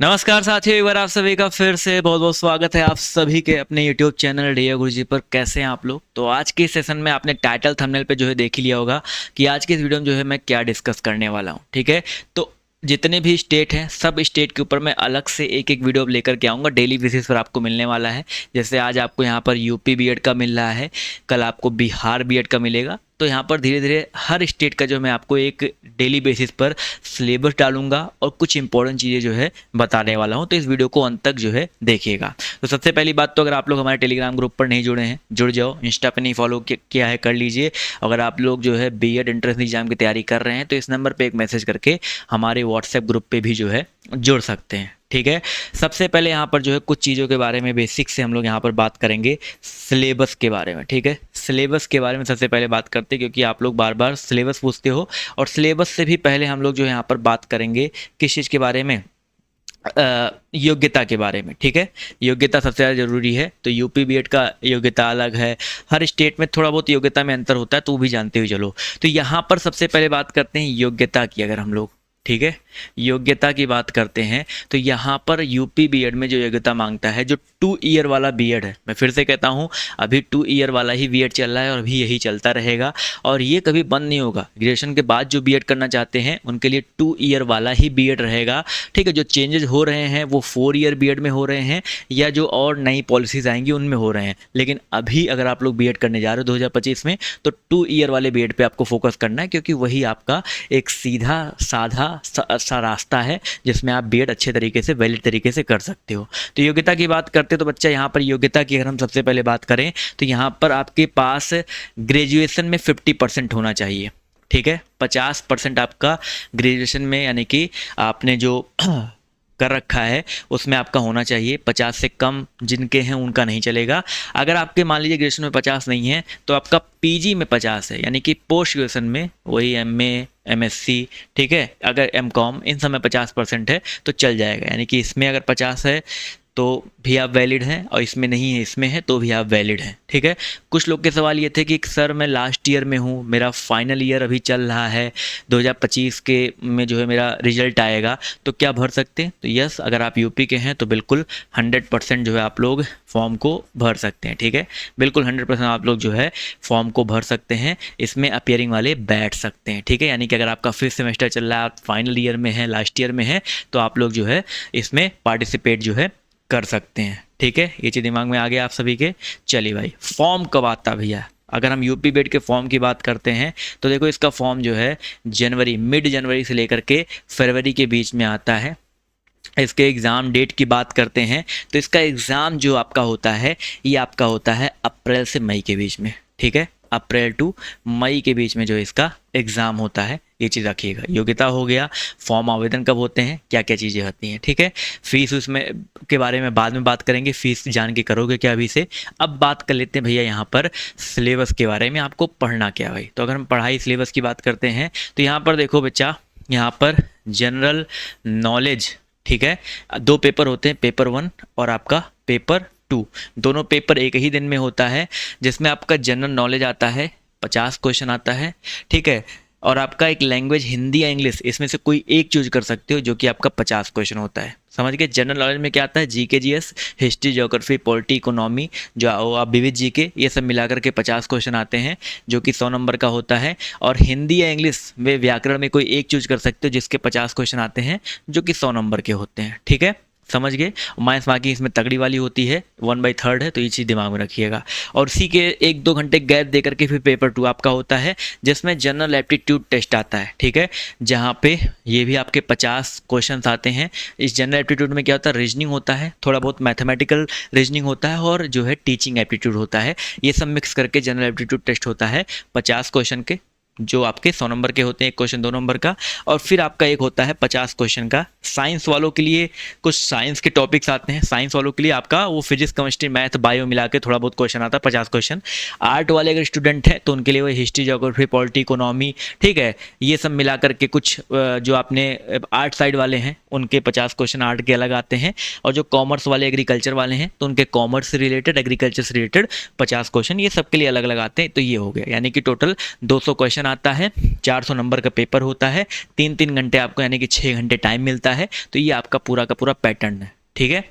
नमस्कार साथियों, एक बार आप सभी का फिर से बहुत बहुत स्वागत है आप सभी के अपने YouTube चैनल डियर गुरुजी पर। कैसे हैं आप लोग? तो आज के सेशन में आपने टाइटल थंबनेल पे जो है देख ही लिया होगा कि आज के इस वीडियो में जो है मैं क्या डिस्कस करने वाला हूं। ठीक है, तो जितने भी स्टेट हैं सब स्टेट के ऊपर मैं अलग से एक एक वीडियो लेकर के आऊँगा, डेली बेसिस पर आपको मिलने वाला है। जैसे आज आपको यहाँ पर यूपी बीएड का मिल रहा है, कल आपको बिहार बीएड का मिलेगा। तो यहाँ पर धीरे धीरे हर स्टेट का जो मैं आपको एक डेली बेसिस पर सिलेबस डालूंगा और कुछ इंपॉर्टेंट चीज़ें जो है बताने वाला हूँ। तो इस वीडियो को अंत तक जो है देखिएगा। तो सबसे पहली बात, तो अगर आप लोग हमारे टेलीग्राम ग्रुप पर नहीं जुड़े हैं, जुड़ जाओ। इंस्टा पे नहीं फॉलो किया है, कर लीजिए। अगर आप लोग जो है बीएड एंट्रेंस एग्जाम की तैयारी कर रहे हैं तो इस नंबर पर एक मैसेज करके हमारे व्हाट्सएप ग्रुप पर भी जो है जुड़ सकते हैं। ठीक है, सबसे पहले यहाँ पर जो है कुछ चीज़ों के बारे में बेसिक से हम लोग यहाँ पर बात करेंगे, सिलेबस के बारे में। ठीक है, सिलेबस के बारे में सबसे पहले बात करते हैं क्योंकि आप लोग बार बार सिलेबस पूछते हो। और सिलेबस से भी पहले हम लोग जो है यहाँ पर बात करेंगे किस चीज़ के बारे में, योग्यता के बारे में। ठीक है, योग्यता सबसे ज़्यादा ज़रूरी है। तो यूपी बीएड का योग्यता अलग है, हर स्टेट में थोड़ा बहुत योग्यता में अंतर होता है, तो वो भी जानते हुए चलो। तो यहाँ पर सबसे पहले बात करते हैं योग्यता की। अगर हम लोग, ठीक है, योग्यता की बात करते हैं तो यहाँ पर यूपी बीएड में जो योग्यता मांगता है, जो 2 ईयर वाला बीएड है, मैं फिर से कहता हूँ अभी 2 ईयर वाला ही बीएड चल रहा है और अभी यही चलता रहेगा और ये कभी बंद नहीं होगा। ग्रेजुएशन के बाद जो बीएड करना चाहते हैं उनके लिए 2 ईयर वाला ही बीएड रहेगा। ठीक है, जो चेंजेस हो रहे हैं वो 4 ईयर बीएड में हो रहे हैं या जो और नई पॉलिसीज़ आएंगी उनमें हो रहे हैं। लेकिन अभी अगर आप लोग बीएड करने जा रहे हो 2025 में, तो 2 ईयर वाले बीएड पे आपको फोकस करना है क्योंकि वही आपका एक सीधा साधा सा रास्ता है जिसमें आप बीएड अच्छे तरीके से, वैलिड तरीके से कर सकते हो। तो योग्यता की बात करते तो बच्चा यहाँ पर योग्यता की अगर हम सबसे पहले बात करें तो यहाँ पर आपके पास ग्रेजुएशन में 50% होना चाहिए। ठीक है, 50% आपका ग्रेजुएशन में, यानी कि आपने जो कर रखा है उसमें आपका होना चाहिए। 50 से कम जिनके हैं उनका नहीं चलेगा। अगर आपके मान लीजिए ग्रेजुएशन में 50 नहीं है तो आपका पीजी में 50 है, यानी कि पोस्ट ग्रेजुएशन में, वही एमए, एमएससी, ठीक है, अगर एमकॉम, इन सब में 50% है तो चल जाएगा। यानी कि इसमें अगर 50 है तो भी आप वैलिड हैं और इसमें नहीं है, इसमें है तो भी आप वैलिड हैं। ठीक है, कुछ लोग के सवाल ये थे कि सर मैं लास्ट ईयर में हूँ, मेरा फाइनल ईयर अभी चल रहा है, 2025 के में जो है मेरा रिजल्ट आएगा, तो क्या भर सकते हैं? तो यस, अगर आप यूपी के हैं तो बिल्कुल 100% जो है आप लोग फॉर्म को भर सकते हैं। ठीक है, बिल्कुल 100% आप लोग जो है फॉर्म को भर सकते हैं, इसमें अपियरिंग वाले बैठ सकते हैं। ठीक है, यानी कि अगर आपका 5th सेमेस्टर चल रहा है, आप फाइनल ईयर में हैं, लास्ट ईयर में हैं, तो आप लोग जो है इसमें पार्टिसिपेट जो है कर सकते हैं। ठीक है, ये चीज़ दिमाग में आ गया आप सभी के। चलिए भाई, फॉर्म कब आता भैया? अगर हम यूपी बीएड के फॉर्म की बात करते हैं तो देखो इसका फॉर्म जो है जनवरी, मिड जनवरी से लेकर के फरवरी के बीच में आता है। इसके एग्ज़ाम डेट की बात करते हैं तो इसका एग्ज़ाम जो आपका होता है ये आपका होता है अप्रैल से मई के बीच में। ठीक है, अप्रैल टू मई के बीच में जो इसका एग्ज़ाम होता है, ये चीज़ रखिएगा। योग्यता हो गया, फॉर्म आवेदन कब होते हैं, क्या क्या चीज़ें होती हैं। ठीक है, फीस उसमें के बारे में बाद में बात करेंगे, फीस जान के करोगे क्या अभी से। अब बात कर लेते हैं भैया यहाँ पर सिलेबस के बारे में, आपको पढ़ना क्या भाई। तो अगर हम पढ़ाई सिलेबस की बात करते हैं तो यहाँ पर देखो बच्चा, यहाँ पर जनरल नॉलेज, ठीक है, 2 पेपर होते हैं, पेपर 1 और आपका पेपर 2। दोनों पेपर एक ही दिन में होता है, जिसमें आपका जनरल नॉलेज आता है, 50 क्वेश्चन आता है। ठीक है, और आपका एक लैंग्वेज हिंदी या इंग्लिश, इसमें से कोई एक चूज कर सकते हो, जो कि आपका 50 क्वेश्चन होता है। समझ गए? जनरल नॉलेज में क्या आता है, GK GS, history, geography, polity, economy, जो आप विविध जीके, ये सब मिलाकर के 50 क्वेश्चन आते हैं, जो कि 100 नंबर का होता है। और हिंदी या इंग्लिश में व्याकरण में कोई एक चूज कर सकते हो, जिसके 50 क्वेश्चन आते हैं, जो कि 100 नंबर के होते हैं। ठीक है, समझ गए? माइनस मार्किंग इसमें तगड़ी वाली होती है, 1/3 है, तो ये चीज़ दिमाग में रखिएगा। और उसी के 1-2 घंटे गैप दे करके फिर पेपर 2 आपका होता है, जिसमें जनरल एप्टीट्यूड टेस्ट आता है। ठीक है, जहाँ पे ये भी आपके 50 क्वेश्चंस आते हैं। इस जनरल एप्टीट्यूड में क्या होता है, रीजनिंग होता है, थोड़ा बहुत मैथमेटिकल रीजनिंग होता है और जो है टीचिंग एप्टीट्यूड होता है। ये सब मिक्स करके जनरल एप्टीट्यूड टेस्ट होता है 50 क्वेश्चन के, जो आपके 100 नंबर के होते हैं, एक क्वेश्चन 2 नंबर का। और फिर आपका एक होता है 50 क्वेश्चन का साइंस वालों के लिए, कुछ साइंस के टॉपिक्स आते हैं। साइंस वालों के लिए आपका वो फिजिक्स, केमिस्ट्री, मैथ, बायो मिला के थोड़ा बहुत क्वेश्चन आता है, 50 क्वेश्चन। आर्ट वाले अगर स्टूडेंट हैं तो उनके लिए वो हिस्ट्री, ज्योग्राफी, पॉलिटी, इकोनॉमी, ठीक है, ये सब मिला करके कुछ जो आपने आर्ट साइड वाले हैं उनके 50 क्वेश्चन आर्ट के अलग आते हैं। और जो कॉमर्स वाले, एग्रीकल्चर वाले हैं, तो उनके कॉमर्स से रिलेटेड, एग्रीकल्चर से रिलेटेड 50 क्वेश्चन, ये सबके लिए अलग अलग आते हैं। तो ये हो गया, यानी कि टोटल 200 क्वेश्चन आता है, 400 नंबर का पेपर होता है, 3-3 घंटे आपको यानी कि 6 घंटे टाइम मिलता है। तो ये आपका पूरा का पूरा पैटर्न है, ठीक है,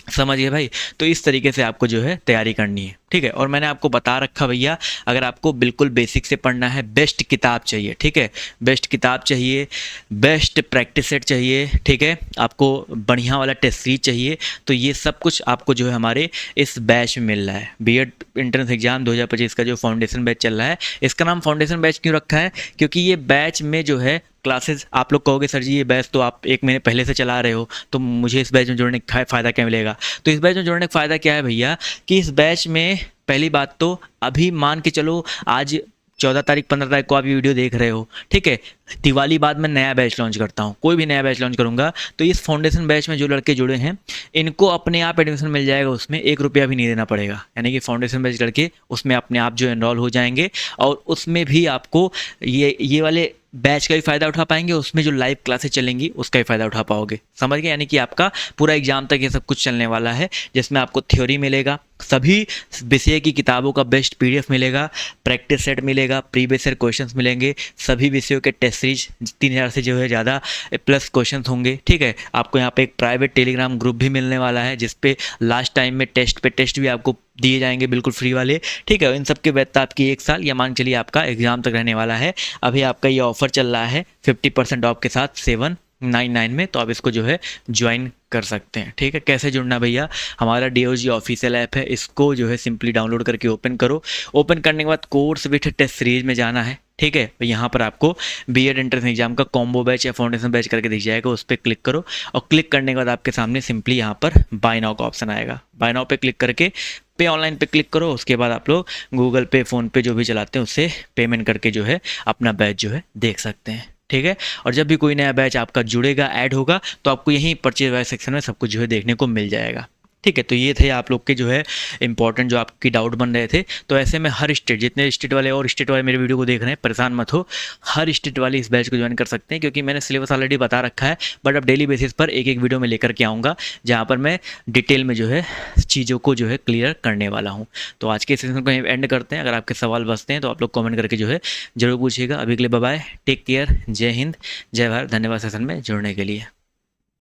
समझिए भाई। तो इस तरीके से आपको जो है तैयारी करनी है, ठीक है। और मैंने आपको बता रखा भैया, अगर आपको बिल्कुल बेसिक से पढ़ना है, बेस्ट किताब चाहिए, ठीक है, बेस्ट किताब चाहिए, बेस्ट प्रैक्टिस सेट चाहिए, ठीक है, आपको बढ़िया वाला टेस्ट सीरीज चाहिए, तो ये सब कुछ आपको जो है हमारे इस बैच में मिल रहा है। बीएड एंट्रेंस एग्जाम 2025 का जो फाउंडेशन बैच चल रहा है, इसका नाम फाउंडेशन बैच क्यों रखा है? क्योंकि ये बैच में जो है क्लासेस, आप लोग कहोगे सर जी ये बैच तो आप 1 महीने पहले से चला रहे हो, तो मुझे इस बैच में जुड़ने का फ़ायदा क्या मिलेगा? तो इस बैच में जुड़ने का फ़ायदा क्या है भैया, कि इस बैच में पहली बात तो अभी मान के चलो आज 14 तारीख 15 तारीख को आप ये वीडियो देख रहे हो, ठीक है, दिवाली बाद मैं नया बैच लॉन्च करता हूँ, कोई भी नया बैच लॉन्च करूँगा, तो इस फाउंडेशन बैच में जो लड़के जुड़े हैं इनको अपने आप एडमिशन मिल जाएगा, उसमें 1 रुपया भी नहीं देना पड़ेगा। यानी कि फाउंडेशन बैच लड़के उसमें अपने आप जो एनरोल हो जाएंगे, और उसमें भी आपको ये वाले बैच का भी फ़ायदा उठा पाएंगे, उसमें जो लाइव क्लासेस चलेंगी उसका भी फ़ायदा उठा पाओगे, समझ गए। यानी कि आपका पूरा एग्जाम तक ये सब कुछ चलने वाला है, जिसमें आपको थ्योरी मिलेगा, सभी विषय की किताबों का बेस्ट पीडीएफ मिलेगा, प्रैक्टिस सेट मिलेगा, प्रीवियस ईयर क्वेश्चंस मिलेंगे, सभी विषयों के टेस्ट सीरीज 3000 से जो है ज़्यादा प्लस क्वेश्चंस होंगे, ठीक है। आपको यहाँ पे एक प्राइवेट टेलीग्राम ग्रुप भी मिलने वाला है, जिसपे लास्ट टाइम में टेस्ट पे टेस्ट भी आपको दिए जाएंगे बिल्कुल फ्री वाले, ठीक है। इन सब के वैध आपकी 1 साल या मान चलिए आपका एग्जाम तक रहने वाला है। अभी आपका ये ऑफर चल रहा है 50% ऑफ के साथ 799 में, तो आप इसको जो है ज्वाइन कर सकते हैं, ठीक है। कैसे जुड़ना भैया, हमारा DOG ऑफिशियल ऐप है, इसको जो है सिंपली डाउनलोड करके ओपन करो। ओपन करने के बाद कोर्स विथ टेस्ट सीरीज में जाना है, ठीक है। यहाँ पर आपको बीएड एंट्रेंस एग्जाम का कॉम्बो बैच या फाउंडेशन बैच करके दिख जाएगा, उस पर क्लिक करो, और क्लिक करने के बाद आपके सामने सिंपली यहाँ पर बाय नाउ का ऑप्शन आएगा। बाय नाउ पे क्लिक करके पे ऑनलाइन पे क्लिक करो, उसके बाद आप लोग गूगल पे, फ़ोन पे जो भी चलाते हैं उससे पेमेंट करके जो है अपना बैच जो है देख सकते हैं, ठीक है। और जब भी कोई नया बैच आपका जुड़ेगा, ऐड होगा, तो आपको यहीं परचेज वाले सेक्शन में सब कुछ जो है देखने को मिल जाएगा, ठीक है। तो ये थे आप लोग के जो है इंपॉर्टेंट जो आपकी डाउट बन रहे थे। तो ऐसे में हर स्टेट, जितने स्टेट वाले और स्टेट वाले मेरे वीडियो को देख रहे हैं, परेशान मत हो, हर स्टेट वाले इस बैच को ज्वाइन कर सकते हैं, क्योंकि मैंने सिलेबस ऑलरेडी बता रखा है। बट अब डेली बेसिस पर एक वीडियो में लेकर के आऊँगा, जहाँ पर मैं डिटेल में जो है चीज़ों को जो है क्लियर करने वाला हूँ। तो आज के सेशन को एंड करते हैं। अगर आपके सवाल बचते हैं तो आप लोग कॉमेंट करके जो है जरूर पूछिएगा। अभी के लिए बाय बाय, टेक केयर, जय हिंद, जय भारत, धन्यवाद सेशन में जुड़ने के लिए।